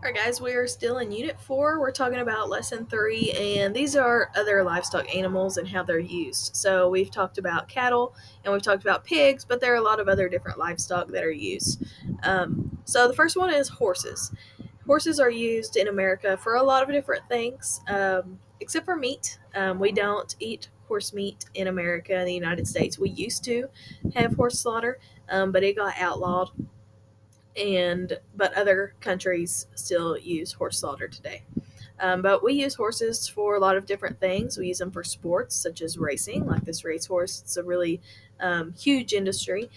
Alright, guys, we are still in Unit 4. We're talking about Lesson 3, and these are other livestock animals and how they're used. So, we've talked about cattle and we've talked about pigs, but there are a lot of other different livestock that are used. So, the first one is horses. Horses are used in America for a lot of different things, except for meat. We don't eat horse meat in America in the United States. We used to have horse slaughter, but it got outlawed but other countries still use horse slaughter today. But we use horses for a lot of different things. We use them for sports, such as racing, like this racehorse. It's a really huge industry.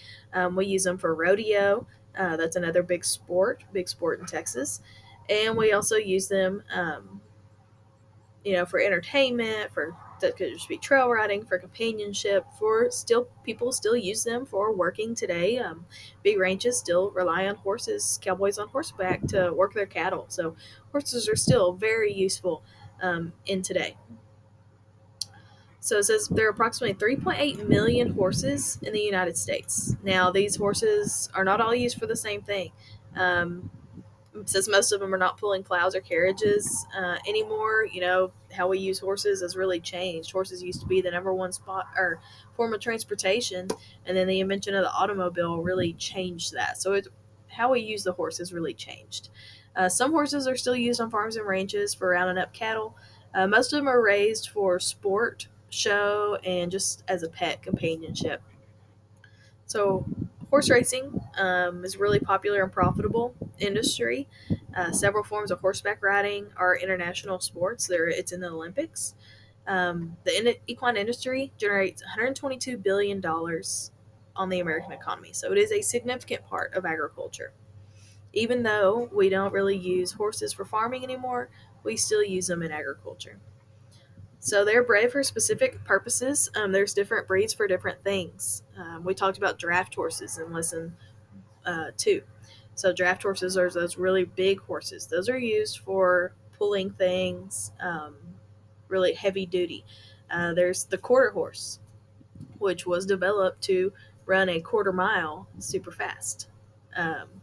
We use them for rodeo. That's another big sport in Texas. And we also use them for entertainment, for that could just be trail riding, for companionship, for still people still use them for working today. Big ranches still rely on horses, cowboys on horseback to work their cattle. So horses are still very useful in today. So it says there are approximately 3.8 million horses in the United States. Now, these horses are not all used for the same thing. Um, since most of them are not pulling plows or carriages anymore, how we use horses has really changed. Horses used to be the number one spot or form of transportation, and then the invention of the automobile really changed that. So how we use the horse has really changed. Some horses are still used on farms and ranches for rounding up cattle. Most of them are raised for sport, show, and just as a pet companionship. So, horse racing is a really popular and profitable industry. Several forms of horseback riding are international sports. It's in the Olympics. The equine industry generates $122 billion on the American economy. So it is a significant part of agriculture. Even though we don't really use horses for farming anymore, we still use them in agriculture. So they're bred for specific purposes. There's different breeds for different things. We talked about draft horses in lesson 2. So draft horses are those really big horses. Those are used for pulling things, really heavy duty. There's the quarter horse, which was developed to run a quarter mile super fast.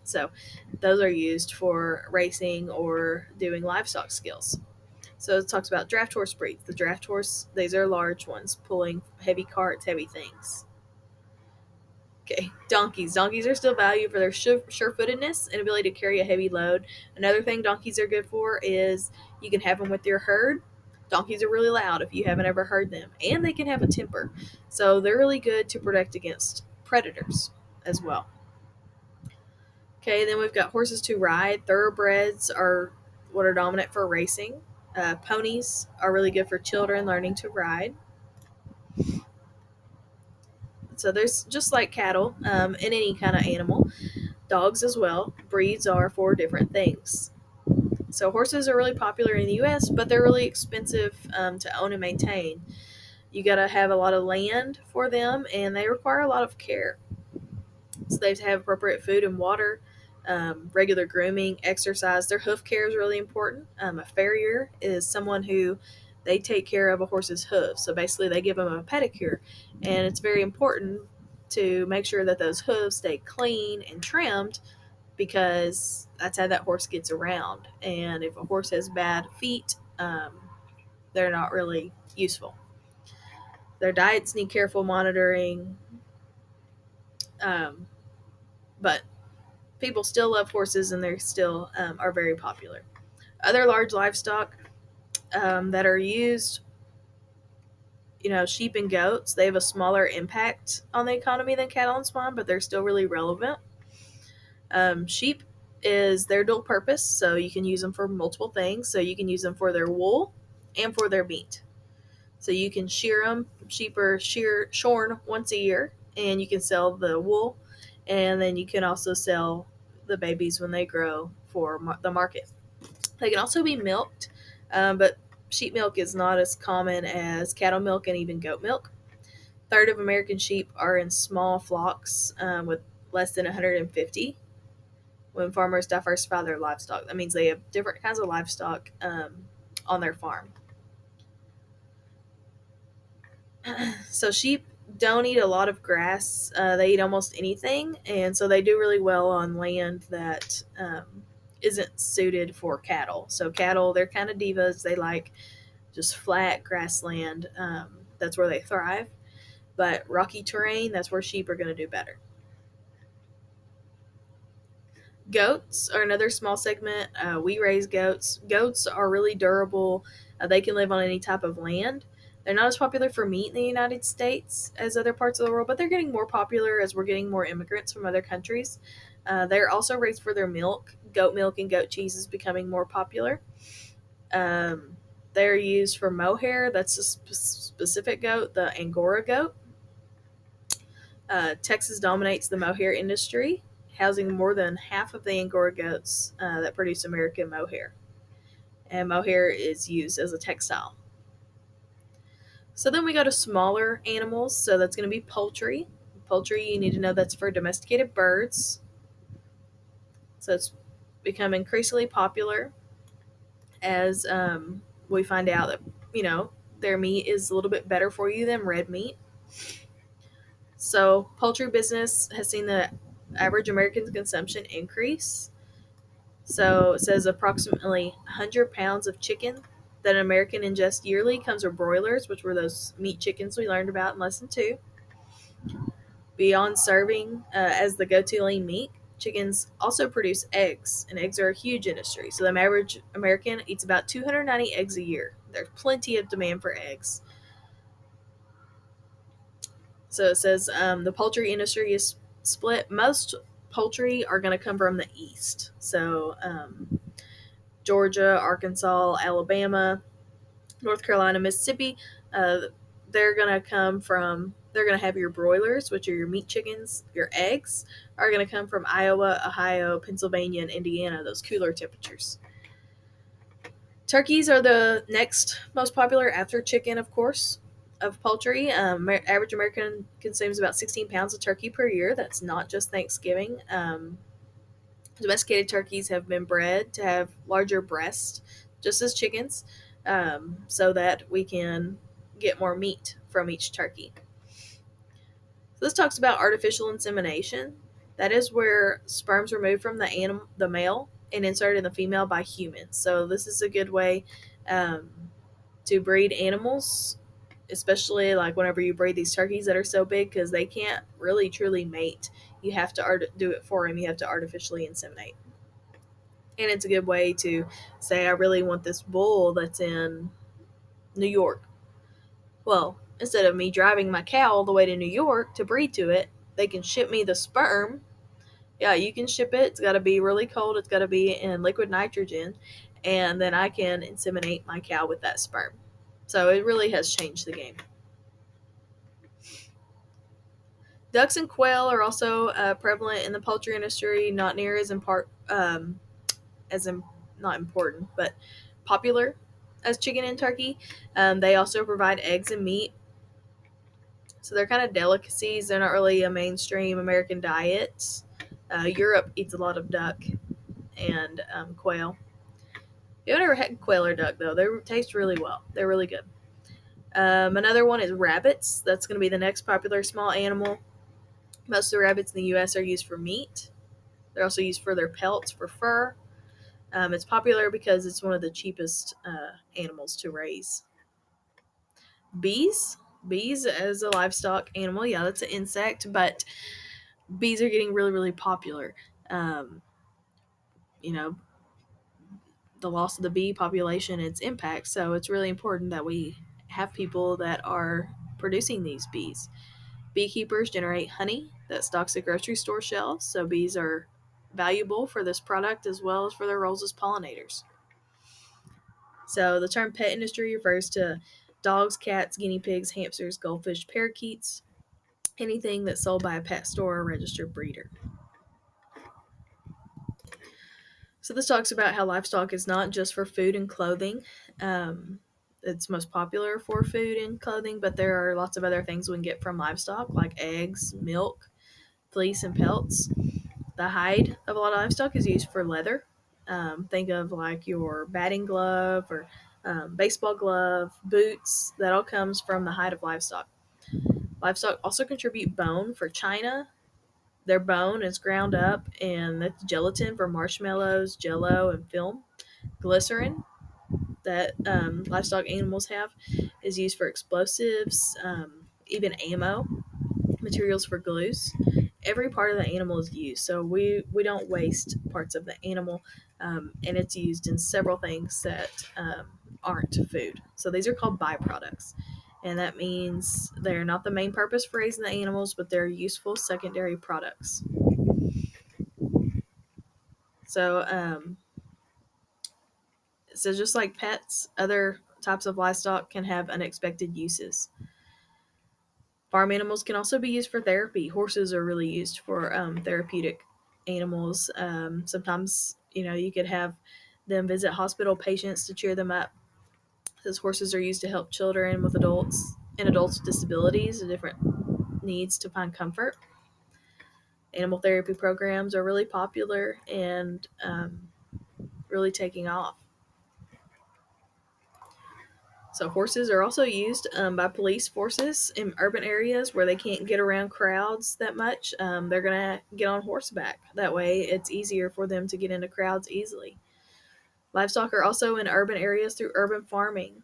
So those are used for racing or doing livestock skills. So it talks about draft horse breeds. The draft horse, these are large ones, pulling heavy carts, heavy things. Okay, donkeys. Donkeys are still valued for their sure-footedness and ability to carry a heavy load. Another thing donkeys are good for is you can have them with your herd. Donkeys are really loud if you haven't ever heard them, and they can have a temper. So they're really good to protect against predators as well. Okay, then we've got horses to ride. Thoroughbreds are what are dominant for racing. Ponies are really good for children learning to ride. So there's just like cattle and any kind of animal, dogs as well. Breeds are for different things. So horses are really popular in the U.S., but they're really expensive to own and maintain. You got to have a lot of land for them, and they require a lot of care. So they have to have appropriate food and water, regular grooming, exercise. Their hoof care is really important. A farrier is someone who they take care of a horse's hooves. So basically, they give them a pedicure, and it's very important to make sure that those hooves stay clean and trimmed because that's how that horse gets around. And if a horse has bad feet, they're not really useful. Their diets need careful monitoring, um, but people still love horses and they still are very popular. Other large livestock that are used, sheep and goats, they have a smaller impact on the economy than cattle and swine, but they're still really relevant. Sheep is their dual purpose, so you can use them for multiple things. So you can use them for their wool and for their meat. So you can shear them. Sheep are shorn once a year, and you can sell the wool, and then you can also sell the babies when they grow for the market. They can also be milked, but sheep milk is not as common as cattle milk and even goat milk. A third of American sheep are in small flocks with less than 150. When farmers diversify their livestock, that means they have different kinds of livestock on their farm. So sheep don't eat a lot of grass. They eat almost anything, and so they do really well on land that isn't suited for cattle. So cattle, they're kind of divas. They like just flat grassland. That's where they thrive. But rocky terrain, that's where sheep are going to do better. Goats are another small segment. We raise goats. Goats are really durable. They can live on any type of land. They're not as popular for meat in the United States as other parts of the world, but they're getting more popular as we're getting more immigrants from other countries. They're also raised for their milk. Goat milk and goat cheese is becoming more popular. Um, they're used for mohair. That's a specific goat, the Angora goat. Texas dominates the mohair industry, housing more than half of the Angora goats that produce American mohair. And mohair is used as a textile. So then we go to smaller animals. So that's going to be poultry. Poultry, you need to know that's for domesticated birds. So it's become increasingly popular as we find out that, you know, their meat is a little bit better for you than red meat. So poultry business has seen the average American consumption increase. So it says approximately 100 pounds of chicken that an American ingests yearly comes from broilers, which were those meat chickens we learned about in lesson two. Beyond serving as the go-to lean meat, chickens also produce eggs, and eggs are a huge industry. So the average American eats about 290 eggs a year. There's plenty of demand for eggs. So it says the poultry industry is split. Most poultry are going to come from the east. So Georgia, Arkansas, Alabama, North Carolina, Mississippi, uh, they're going to come from, they're going to have your broilers, which are your meat chickens. Your eggs are going to come from Iowa, Ohio, Pennsylvania, and Indiana, those cooler temperatures. Turkeys are the next most popular after chicken, of course, of poultry. Average American consumes about 16 pounds of turkey per year. That's not just Thanksgiving. Domesticated turkeys have been bred to have larger breasts, just as chickens, so that we can get more meat from each turkey. So this talks about artificial insemination. That is where sperms removed from the male, and inserted in the female by humans. So this is a good way um, to breed animals, especially like whenever you breed these turkeys that are so big, because they can't really truly mate. You have to do it for them. You have to artificially inseminate. And it's a good way to say, I really want this bull that's in New York. Well, instead of me driving my cow all the way to New York to breed to it, they can ship me the sperm. Yeah, you can ship it. It's got to be really cold. It's got to be in liquid nitrogen. And then I can inseminate my cow with that sperm. So it really has changed the game. Ducks and quail are also prevalent in the poultry industry, not near as as in, not important, but popular as chicken and turkey. They also provide eggs and meat, so they're kind of delicacies. They're not really a mainstream American diet. Europe eats a lot of duck and quail. If you've never had quail or duck, though, they taste really well. They're really good. Another one is rabbits. That's going to be the next popular small animal. Most of the rabbits in the U.S. are used for meat. They're also used for their pelts for fur. It's popular because it's one of the cheapest animals to raise. Bees. Bees as a livestock animal, yeah, that's an insect, but bees are getting really, really popular. Um, you know, the loss of the bee population, its impact. So it's really important that we have people that are producing these bees. Beekeepers generate honey that stocks the grocery store shelves, so bees are valuable for this product as well as for their roles as pollinators. So the term pet industry refers to dogs, cats, guinea pigs, hamsters, goldfish, parakeets, anything that's sold by a pet store or registered breeder. So this talks about how livestock is not just for food and clothing. Um, it's most popular for food and clothing, but there are lots of other things we can get from livestock, like eggs, milk, fleece, and pelts. The hide of a lot of livestock is used for leather. Think of like your batting glove or baseball glove, boots. That all comes from the hide of livestock. Livestock also contribute bone for china, Their bone is ground up, and that's gelatin for marshmallows, jello, and film. Glycerin that livestock animals have is used for explosives, even ammo, materials for glues. Every part of the animal is used, so we don't waste parts of the animal, and it's used in several things that aren't food. So these are called byproducts, and that means they're not the main purpose for raising the animals, but they're useful secondary products. So, so just like pets, other types of livestock can have unexpected uses. Farm animals can also be used for therapy. Horses are really used for therapeutic animals. Sometimes, you could have them visit hospital patients to cheer them up. Those horses are used to help children with adults and adults with disabilities and different needs to find comfort. Animal therapy programs are really popular and really taking off. So horses are also used by police forces in urban areas where they can't get around crowds that much. They're gonna get on horseback. That way, it's easier for them to get into crowds easily. Livestock are also in urban areas through urban farming,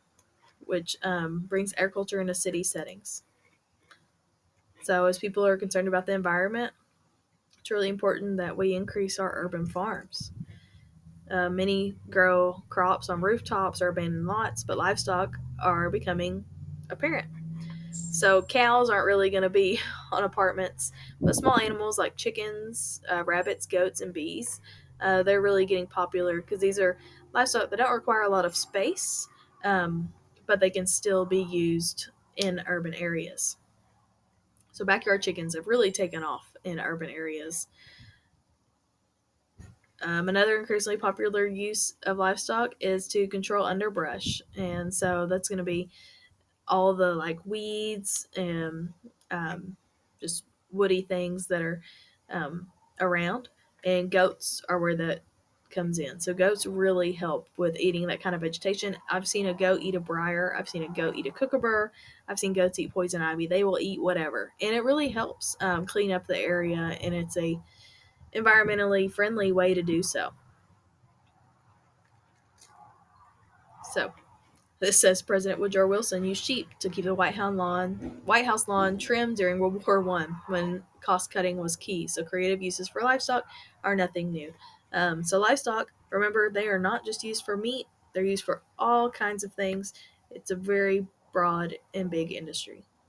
which brings agriculture into city settings. So, as people are concerned about the environment, it's really important that we increase our urban farms. Many grow crops on rooftops or abandoned lots, but livestock are becoming apparent. So cows aren't really going to be on apartments, but small animals like chickens, rabbits, goats, and bees, they're really getting popular because these are livestock that don't require a lot of space, um, but they can still be used in urban areas. So backyard chickens have really taken off in urban areas. Another increasingly popular use of livestock is to control underbrush, and so that's going to be all the like weeds and just woody things that are um, around. And goats are where that comes in. So goats really help with eating that kind of vegetation. I've seen a goat eat a briar. I've seen a goat eat a kookaburra. I've seen goats eat poison ivy. They will eat whatever, and it really helps clean up the area. And it's a environmentally friendly way to do so. So this says President Woodrow Wilson used sheep to keep the White House lawn trimmed during World War One when cost cutting was key. So creative uses for livestock are nothing new. So livestock, remember, they are not just used for meat; they're used for all kinds of things. It's a very broad and big industry.